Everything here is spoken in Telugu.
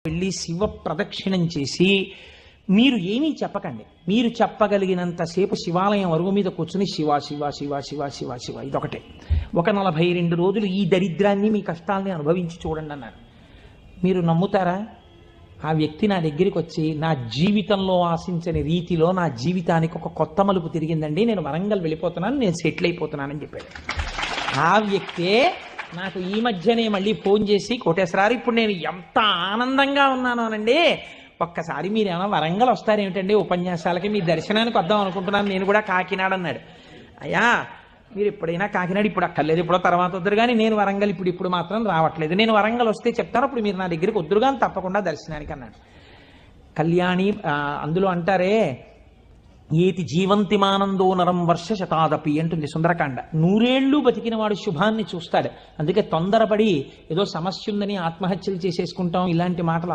వెళ్ళి శివ ప్రదక్షిణం చేసి మీరు ఏమీ చెప్పకండి. మీరు చెప్పగలిగినంతసేపు శివాలయం అరుగు మీద కూర్చుని శివ శివ శివ శివ శివ శివ ఇదొకటే. ఒక 42 రోజులు ఈ దరిద్రాన్ని మీ కష్టాలని అనుభవించి చూడండి అన్నారు. మీరు నమ్ముతారా? ఆ వ్యక్తి నా దగ్గరికి వచ్చి నా జీవితంలో ఆశించని రీతిలో నా జీవితానికి ఒక కొత్త మలుపు తిరిగిందండి, నేను వరంగల్ వెళ్ళిపోతున్నాను, నేను సెటిల్ అయిపోతున్నానని చెప్పాడు. ఆ వ్యక్తే నాకు ఈ మధ్యనే మళ్ళీ ఫోన్ చేసి, కోటేశ్వరారు ఇప్పుడు నేను ఎంత ఆనందంగా ఉన్నాను అనండి, ఒక్కసారి మీరు ఏమైనా వరంగల్ వస్తారేమిటండి ఉపన్యాసాలకి, మీ దర్శనానికి వద్దాం అనుకుంటున్నాను, నేను కూడా కాకినాడ అన్నాడు. అయ్యా మీరు ఎప్పుడైనా కాకినాడ ఇప్పుడు అక్కర్లేదు, ఎప్పుడో తర్వాత వద్దురు కానీ నేను వరంగల్ ఇప్పుడు మాత్రం రావట్లేదు, నేను వరంగల్ వస్తే చెప్తాను, అప్పుడు మీరు నా దగ్గరికి వద్దురు కానీ తప్పకుండా దర్శనానికి అన్నాడు. కళ్యాణి అందులో అంటారే ఏతి జీవంతిమానందో నరం వర్ష శతాదపి అంటుంది సుందరకాండ. 100 ఏళ్ళు బతికిన వాడు శుభాన్ని చూస్తాడు. అందుకే తొందరపడి ఏదో సమస్య ఉందని ఆత్మహత్యలు చేసేసుకుంటాం ఇలాంటి మాటలు